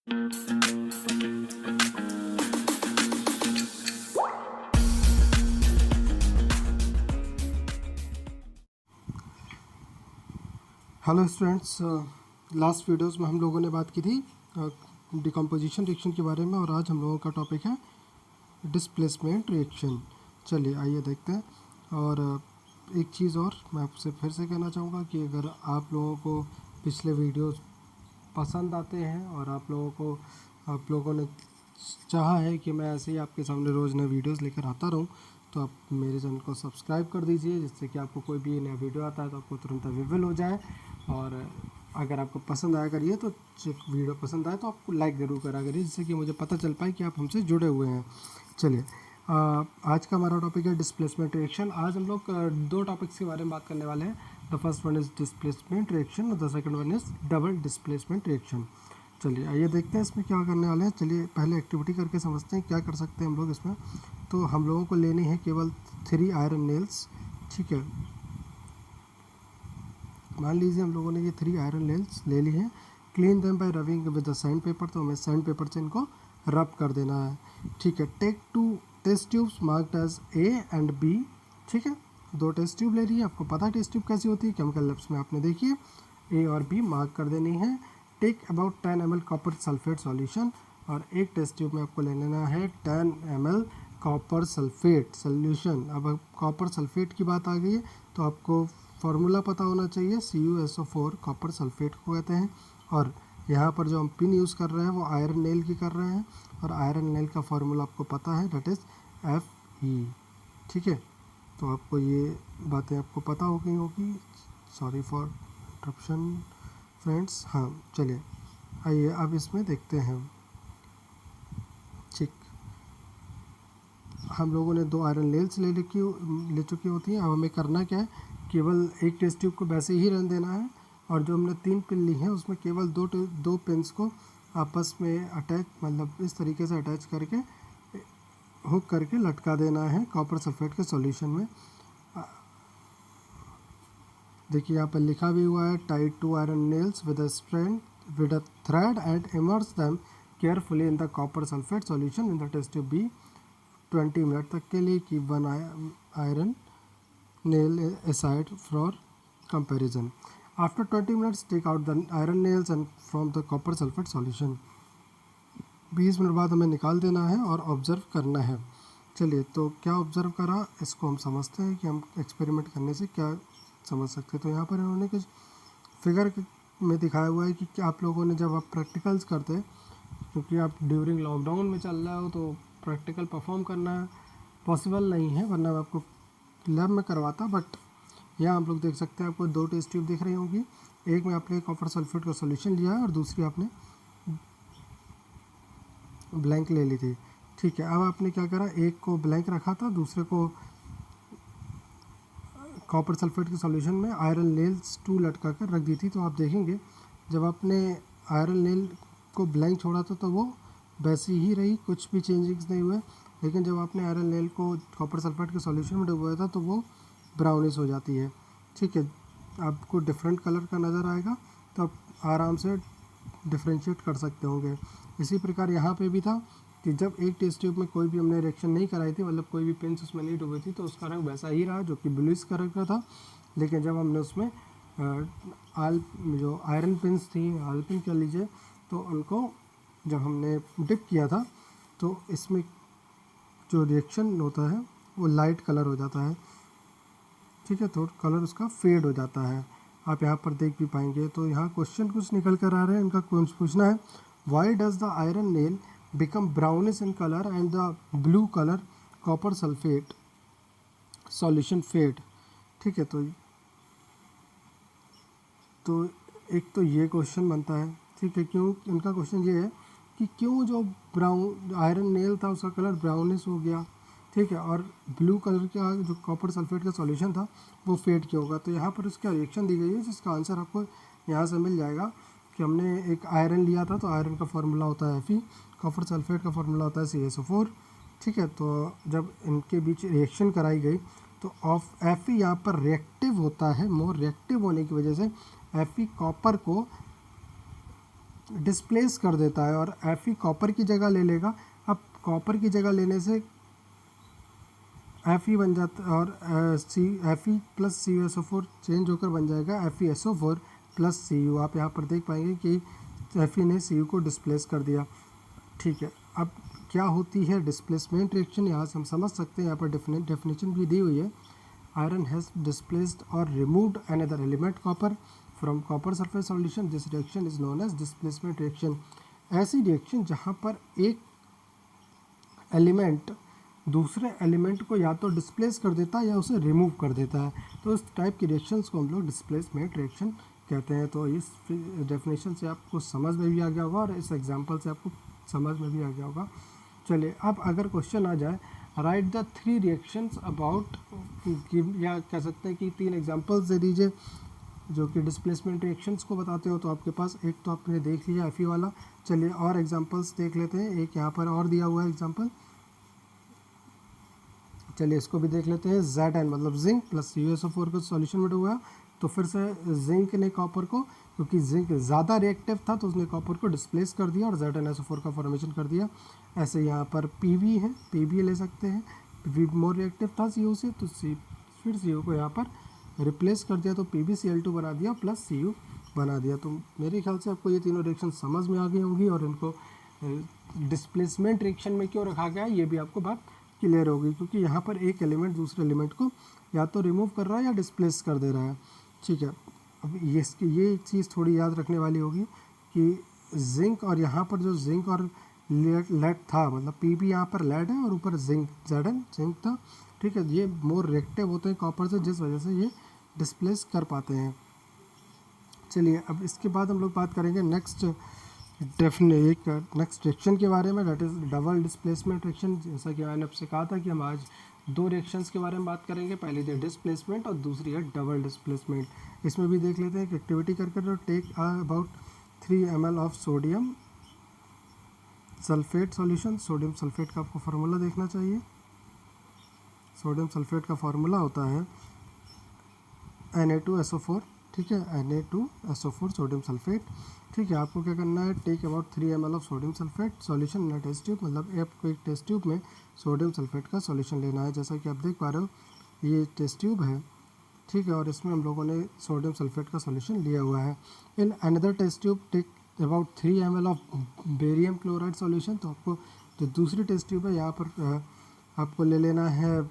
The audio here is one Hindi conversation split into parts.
हेलो स्टूडेंट्स, लास्ट वीडियोस में हम लोगों ने बात की थी डिकम्पोजिशन रिएक्शन के बारे में, और आज हम लोगों का टॉपिक है डिस्प्लेसमेंट रिएक्शन। चलिए आइए देखते हैं। और एक चीज़ और मैं आपसे फिर से कहना चाहूँगा कि अगर आप लोगों को पिछले वीडियोस पसंद आते हैं और आप लोगों ने चाहा है कि मैं ऐसे ही आपके सामने रोज़ नए वीडियोस लेकर आता रहूं, तो आप मेरे चैनल को सब्सक्राइब कर दीजिए, जिससे कि आपको कोई भी नया वीडियो आता है तो आपको तुरंत अवेलेबल हो जाए। और अगर आपको पसंद आया करिए तो वीडियो पसंद आए तो आपको लाइक ज़रूर करा करिए, जिससे कि मुझे पता चल पाए कि आप हमसे जुड़े हुए हैं। चलिए, आज का हमारा टॉपिक है डिस्प्लेसमेंट रिएक्शन। आज हम लोग दो टॉपिक्स के बारे में बात करने वाले हैं। The first one is displacement reaction और the second one is double displacement reaction. चलिए आइए देखते हैं इसमें क्या करने वाले हैं। चलिए पहले एक्टिविटी करके समझते हैं क्या कर सकते हैं हम लोग इसमें। तो हम लोगों को लेनी है केवल 3 आयरन नेल्स। ठीक है, मान लीजिए हम लोगों ने ये 3 आयरन नेल्स ले ली हैं। Clean them by rubbing with the sand paper, तो हमें सैंड पेपर से इनको रब कर देना है। ठीक है, take 2 test tubes marked as A and B. ठीक है, 2 टेस्ट ट्यूब ले रही है। आपको पता है टेस्ट ट्यूब कैसी होती है, केमिकल लैब्स में आपने देखी है। ए और बी मार्क कर देनी है। Take about 10 ml copper sulphate solution, और एक टेस्ट ट्यूब में आपको ले लेना है 10 ml कॉपर सल्फेट सॉल्यूशन। अब कॉपर सल्फेट की बात आ गई है तो आपको फार्मूला पता होना चाहिए। CuSO4 कॉपर सल्फेट को कहते हैं। और यहाँ पर जो हम पिन यूज़ कर रहे हैं वो आयरन नेल की कर रहे हैं, और आयरन नेल का फार्मूला आपको पता है, दैट इज़ Fe। ठीक है, तो आपको ये बातें आपको पता होगी। Sorry for interruption friends. हाँ चलिए आइए अब इसमें देखते हैं। ठीक, हम लोगों ने 2 आयरन नेल्स ले चुकी होती हैं। अब हमें करना क्या है, केवल एक टेस्ट ट्यूब को वैसे ही रहने देना है, और जो हमने 3 पिन ली हैं उसमें केवल दो पिन्स को आपस में अटैच, मतलब इस तरीके से अटैच करके हुक करके लटका देना है कॉपर सल्फेट के सॉल्यूशन में। देखिए यहाँ पर लिखा भी हुआ है, tight 2 iron nails with a thread and immerse them carefully in the copper sulphate solution in the test tube B 20 minute तक के लिए। Keep 1 iron nail aside for comparison. After 20 minutes, take out the iron nails and from the copper sulfate solution. 20 minute बाद हमें निकाल देना है और ऑब्ज़र्व करना है। चलिए, तो क्या ऑब्ज़र्व करा इसको हम समझते हैं कि हम एक्सपेरिमेंट करने से क्या समझ सकते हैं। तो यहाँ पर इन्होंने कुछ फिगर में दिखाया हुआ है कि आप लोगों ने जब आप प्रैक्टिकल्स करते हैं, क्योंकि आप ड्यूरिंग लॉकडाउन में चल रहा हो तो प्रैक्टिकल परफॉर्म करना पॉसिबल नहीं है, वरना मैं आपको लैब में करवाता। बट यहाँ आप लोग देख सकते हैं, आपको 2 टेस्ट ट्यूब दिख रही होंगी। एक में आपने कॉपर सल्फेट का सॉल्यूशन लिया है और दूसरी आपने ब्लैंक ले ली थी। ठीक है, अब आपने क्या करा, एक को ब्लैंक रखा था, दूसरे को कॉपर सल्फेट के सॉल्यूशन में आयरन नेल्स 2 लटका कर रख दी थी। तो आप देखेंगे जब आपने आयरन नेल को ब्लैंक छोड़ा था तो वो वैसी ही रही, कुछ भी चेंजेस नहीं हुए। लेकिन जब आपने आयरन नेल को कॉपर सल्फेट के सॉल्यूशन में डुबोया था तो वो ब्राउनिश हो जाती है। ठीक है, आपको डिफरेंट कलर का नज़र आएगा, तो आप आराम से डिफ्रेंशिएट कर सकते होंगे। इसी प्रकार यहाँ पे भी था कि जब एक टेस्ट ट्यूब में कोई भी हमने रिएक्शन नहीं कराई थी, मतलब कोई भी पिंस उसमें नहीं डूबी थी, तो उसका रंग वैसा ही रहा जो कि ब्लूइश कलर का था। लेकिन जब हमने उसमें जो आयरन पिंस थी, आल पिन कह लीजिए, तो उनको जब हमने डिप किया था तो इसमें जो रिएक्शन होता है वो लाइट कलर हो जाता है। ठीक है, तो कलर उसका फेड हो जाता है, आप यहाँ पर देख भी पाएंगे। तो यहाँ क्वेश्चन कुछ निकल कर आ रहे हैं, इनका पूछना है, why does the iron nail become brownish in colour and the blue colour copper sulphate solution fade. ठीक है, तो एक तो ये क्वेश्चन बनता है। ठीक है, क्यों, इनका क्वेश्चन ये है कि क्यों जो ब्राउन आयरन नेल था उसका कलर ब्राउनिश हो गया। ठीक है, और ब्लू कलर का जो कॉपर सल्फेट का सॉल्यूशन था वो फेड क्यों होगा। तो यहाँ पर उसका रिएक्शन दी गई है, जिसका आंसर आपको यहाँ से मिल जाएगा कि हमने एक आयरन लिया था, तो आयरन का फार्मूला होता है Fe, कॉपर सल्फेट का फार्मूला होता है CaSO4। ठीक है, तो जब इनके बीच रिएक्शन कराई गई तो Fe यहाँ पर रिएक्टिव होता है। मोर रिएक्टिव होने की वजह से Fe कॉपर को डिस्प्लेस कर देता है और Fe कॉपर की जगह ले लेगा। अब कॉपर की जगह लेने से Fe बन जाता है और Fe प्लस CuSO4 चेंज होकर बन जाएगा FeSO4 प्लस Cu। आप यहाँ पर देख पाएंगे कि Fe ने Cu को डिस्प्लेस कर दिया। ठीक है, अब क्या होती है डिस्प्लेसमेंट रिएक्शन, यहाँ से हम समझ सकते हैं। यहाँ पर डेफिनेशन भी दी हुई है। आयरन हैज़ डिस्प्लेस्ड और removed another element copper from copper sulphate solution, this reaction is known as displacement reaction. ऐसी रिएक्शन जहाँ पर एक एलिमेंट दूसरे एलिमेंट को या तो डिस्प्लेस कर देता है या उसे रिमूव कर देता है, तो इस टाइप की रिएक्शंस को हम लोग डिस्प्लेसमेंट रिएक्शन कहते हैं। तो इस डेफिनेशन से आपको समझ में भी आ गया होगा और इस एग्जांपल से आपको समझ में भी आ गया होगा। चलिए, अब अगर क्वेश्चन आ जाए राइट द 3 रिएक्शंस अबाउट, या कह सकते हैं कि 3 एग्जांपल्स दे दीजिए जो कि डिस्प्लेसमेंट रिएक्शंस को बताते हो। तो आपके पास एक तो आपने देख लिया Fe वाला। चलिए और एग्जांपल्स देख लेते हैं। एक यहाँ पर और दिया हुआ है एग्जांपल, चलिए इसको भी देख लेते हैं। Zn मतलब जिंक प्लस CuSO4 का सॉल्यूशन में हुआ, तो फिर से जिंक ने कॉपर को, क्योंकि जिंक ज़्यादा रिएक्टिव था तो उसने कॉपर को डिस्प्लेस कर दिया और ZnSO4 का फॉर्मेशन कर दिया। ऐसे यहाँ पर Pb है, Pb ले सकते हैं, Pb मोर रिएक्टिव था Cu से, तो फिर Cu को यहाँ पर रिप्लेस कर दिया तो PbCl2 बना दिया प्लस Cu बना दिया। तो मेरे ख्याल से आपको ये तीनों रिएक्शन समझ में आ गई होंगी और इनको डिस्प्लेसमेंट रिएक्शन में क्यों रखा गया है ये भी आपको बात क्लियर होगी, क्योंकि यहाँ पर एक एलिमेंट दूसरे एलिमेंट को या तो रिमूव कर रहा है या डिस्प्लेस कर दे रहा है। ठीक है, अब ये चीज़ थोड़ी याद रखने वाली होगी कि जिंक और यहाँ पर जो जिंक और लेड था, मतलब Pb यहाँ पर लेड है और ऊपर जिंक Zn जिंक था। ठीक है, ये मोर रिएक्टिव होते हैं कॉपर से, जिस वजह से ये डिस्प्लेस कर पाते हैं। चलिए, अब इसके बाद हम लोग बात करेंगे नेक्स्ट रिएक्शन के बारे में, that is double displacement reaction. जैसा कि मैंने आपसे कहा था कि हम आज 2 रिएक्शंस के बारे में बात करेंगे, पहली है डिस्प्लेसमेंट और दूसरी है डबल डिस्प्लेसमेंट। इसमें भी देख लेते हैं कि एक्टिविटी करके तो take about 3 ml of sodium sulphate solution. Sodium sulphate का आपको फार्मूला देखना चाहिए। सोडियम सल्फेट का फार्मूला होता है Na2SO4। ठीक है, Na2SO4 सोडियम सल्फेट। ठीक है, आपको क्या करना है, take about 3 ml of sodium sulphate solution in a test tube, मतलब आपको एक टेस्ट ट्यूब में सोडियम सल्फेट का सॉल्यूशन लेना है। जैसा कि आप देख पा रहे हो ये टेस्ट ट्यूब है। ठीक है, और इसमें हम लोगों ने सोडियम सल्फेट का सॉल्यूशन लिया हुआ है। In another test tube take about 3 ml of barium chloride solution. तो आपको जो दूसरी टेस्ट ट्यूब है यहाँ पर आपको ले लेना है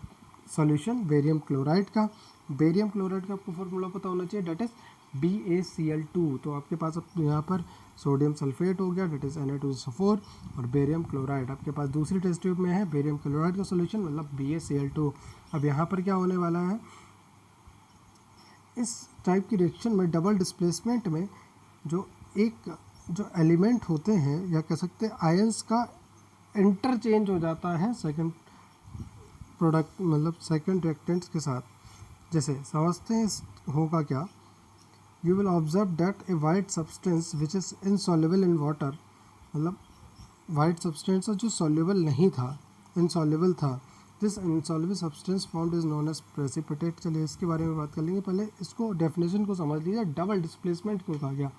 सॉल्यूशन बेरियम क्लोराइड का। बेरियम क्लोराइड का आपको फॉर्मूला पता होना चाहिए, डेट इज़ BaCl2। तो आपके पास अब यहाँ पर सोडियम सल्फेट हो गया, डेट इज़ Na2SO4, और बेरियम क्लोराइड आपके पास दूसरी टेस्ट ट्यूब में है बेरियम क्लोराइड का सॉल्यूशन, मतलब BaCl2। अब यहाँ पर क्या होने वाला है, इस टाइप की रिएक्शन में डबल डिस्प्लेसमेंट में जो एलिमेंट होते हैं, या कह सकते हैं आयंस का इंटरचेंज हो जाता है सेकंड प्रोडक्ट, मतलब सेकंड रिएक्टेंट्स के साथ। जैसे समझते हैं होगा क्या, you will observe that a white substance which is insoluble in water, मतलब वाइट सब्सटेंस जो सॉल्युबल नहीं था, इनसॉल्युबल था, this insoluble substance formed is known as precipitate. चलिए इसके बारे में बात कर लेंगे, पहले इसको डेफिनेशन को समझ लीजिए। डबल डिस्प्लेसमेंट क्यों कहा गया,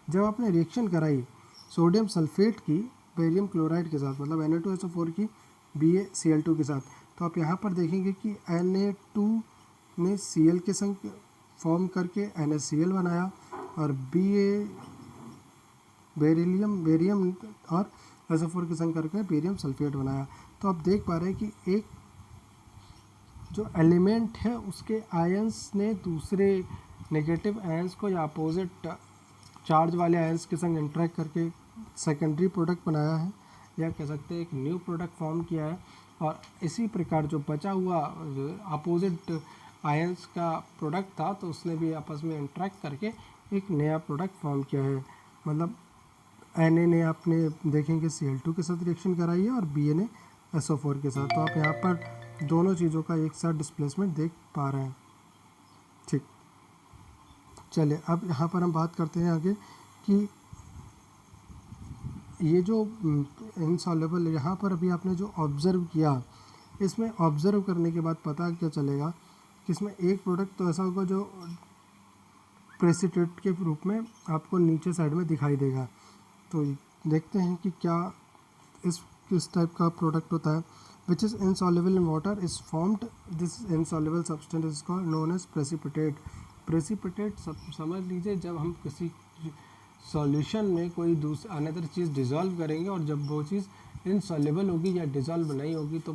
जब आपने रिएक्शन कराई सोडियम सल्फेट की बेरियम क्लोराइड के साथ, मतलब Na2SO4 की BaCl2 के साथ, तो आप यहाँ पर देखेंगे कि Na2 ने Cl के संग फॉर्म करके NaCl बनाया और बेरियम और SO4 के संग करके बेरियम सल्फेट बनाया। तो आप देख पा रहे हैं कि एक जो एलिमेंट है उसके आयंस ने दूसरे नेगेटिव आयंस को या अपोजिट चार्ज वाले आयंस के संग इंटरेक्ट करके सेकेंडरी प्रोडक्ट बनाया है, या कह सकते हैं एक न्यू प्रोडक्ट फॉर्म किया है। और इसी प्रकार जो बचा हुआ अपोजिट आयंस का प्रोडक्ट था तो उसने भी आपस में इंटरेक्ट करके एक नया प्रोडक्ट फॉर्म किया है। मतलब Na ने आपने देखेंगे Cl2 के साथ रिएक्शन कराई है और Ba ने SO4 के साथ। तो आप यहाँ पर दोनों चीज़ों का एक साथ डिस्प्लेसमेंट देख पा रहे हैं। ठीक, चलिए अब यहाँ पर हम बात करते हैं आगे कि ये जो इनसॉल्युबल, यहाँ पर अभी आपने जो ऑब्ज़र्व किया, इसमें ऑब्ज़र्व करने के बाद पता क्या चलेगा कि इसमें एक प्रोडक्ट तो ऐसा होगा जो प्रेसिपिटेट के रूप में आपको नीचे साइड में दिखाई देगा। तो देखते हैं कि क्या किस टाइप का प्रोडक्ट होता है। Which is insoluble in water is formed, this insoluble substance is called known as precipitate. Precipitate समझ लीजिए जब हम किसी सॉल्यूशन में कोई दूसरी अनदर चीज़ डिज़ोल्व करेंगे और जब वो चीज़ इनसॉल्युबल होगी या डिज़ोल्व नहीं होगी तो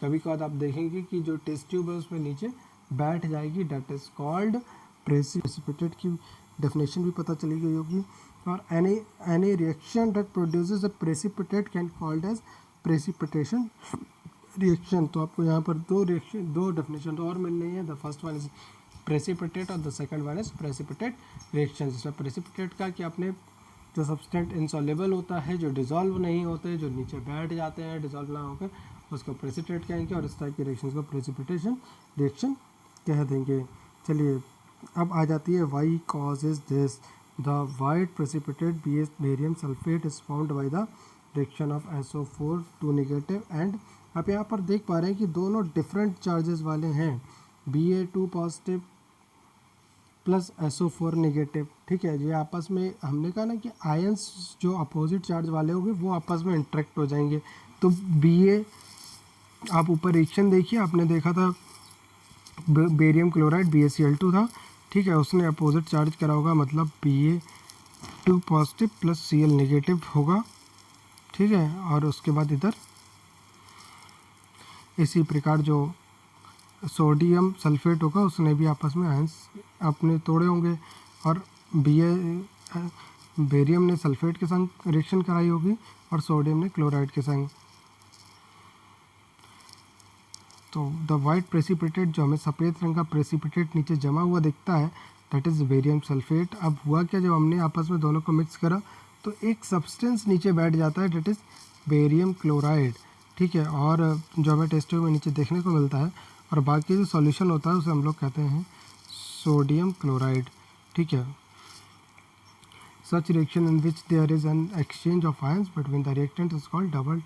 कभी कभार आप देखेंगे कि जो टेस्ट ट्यूब है उसमें नीचे बैठ जाएगी, डेट इज़ कॉल्ड प्रेसिपिटेट की डेफिनेशन भी पता चली गई होगी। और any reaction that produces a precipitate can called as precipitation reaction. तो आपको यहाँ पर दो डेफिनेशन और मिल रही है। The first one is precipitate और the second one is precipitate reaction. जिसमें प्रेसिपिटेट का कि आपने जो सब्सटेंट इनसॉल्युबल होता है, जो डिज़ोल्व नहीं होते, जो नीचे बैठ जाते हैं डिज़ोल्व ना होकर, उसको प्रेसिपिटेट कहेंगे और इस टाइप की रिएक्शन को प्रेसिपिटेशन रिएक्शन कह देंगे। चलिए अब आ जाती है why cause is this. The white precipitate barium sulphate is found by the reaction of SO4 2 negative and आप यहाँ पर देख पा रहे हैं कि दोनों डिफरेंट चार्जेस वाले हैं, Ba2 positive plus SO4 negative. ठीक है, ये आपस में हमने कहा ना कि आयंस जो अपोजिट चार्ज वाले होंगे वो आपस में इंटरेक्ट हो जाएंगे। तो Ba आप ऊपर रिएक्शन देखिए, आपने देखा था बेरियम क्लोराइड BaCl2 था। ठीक है, उसने अपोजिट चार्ज करा होगा, मतलब Ba2 positive plus Cl negative होगा। ठीक है, और उसके बाद इधर इसी प्रकार जो सोडियम सल्फेट होगा उसने भी आपस में आयंस अपने तोड़े होंगे और बेरियम ने सल्फेट के संग रिएक्शन कराई होगी और सोडियम ने क्लोराइड के संग। तो द वाइट प्रेसिपिटेट, जो हमें सफ़ेद रंग का प्रेसिपिटेट नीचे जमा हुआ दिखता है, दैट इज़ बेरियम सल्फेट। अब हुआ क्या, जब हमने आपस में दोनों को मिक्स करा तो एक सब्सटेंस नीचे बैठ जाता है, दैट इज़ बेरियम क्लोराइड। ठीक है, और जो हमें टेस्ट ट्यूब में नीचे देखने को मिलता है और बाकी जो सॉल्यूशन होता है उसे हम लोग कहते हैं सोडियम क्लोराइड। ठीक है, such reaction in which there is an exchange of ions between the reactant is called double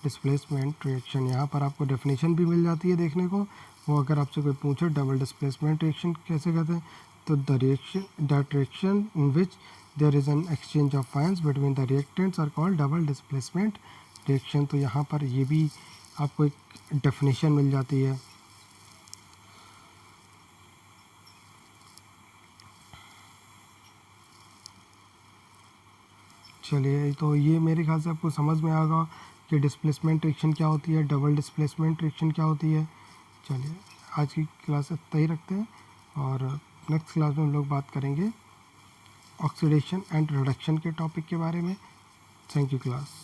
displacement reaction. यहाँ पर आपको डेफिनेशन भी मिल जाती है देखने को। वो अगर आपसे कोई पूछे डबल डिस्प्लेसमेंट रिएक्शन कैसे कहते हैं, तो the reaction in which there is an exchange of ions between the reactants are called double displacement reaction. तो यहाँ पर ये भी आपको एक डेफिनेशन मिल जाती है। चलिए, तो ये मेरे ख्याल से आपको समझ में आएगा कि डिस्प्लेसमेंट रिएक्शन क्या होती है, डबल डिस्प्लेसमेंट रिएक्शन क्या होती है। चलिए, आज की क्लास इतना ही रखते हैं और नेक्स्ट क्लास में हम लोग बात करेंगे ऑक्सीडेशन एंड रिडक्शन के टॉपिक के बारे में। Thank you class.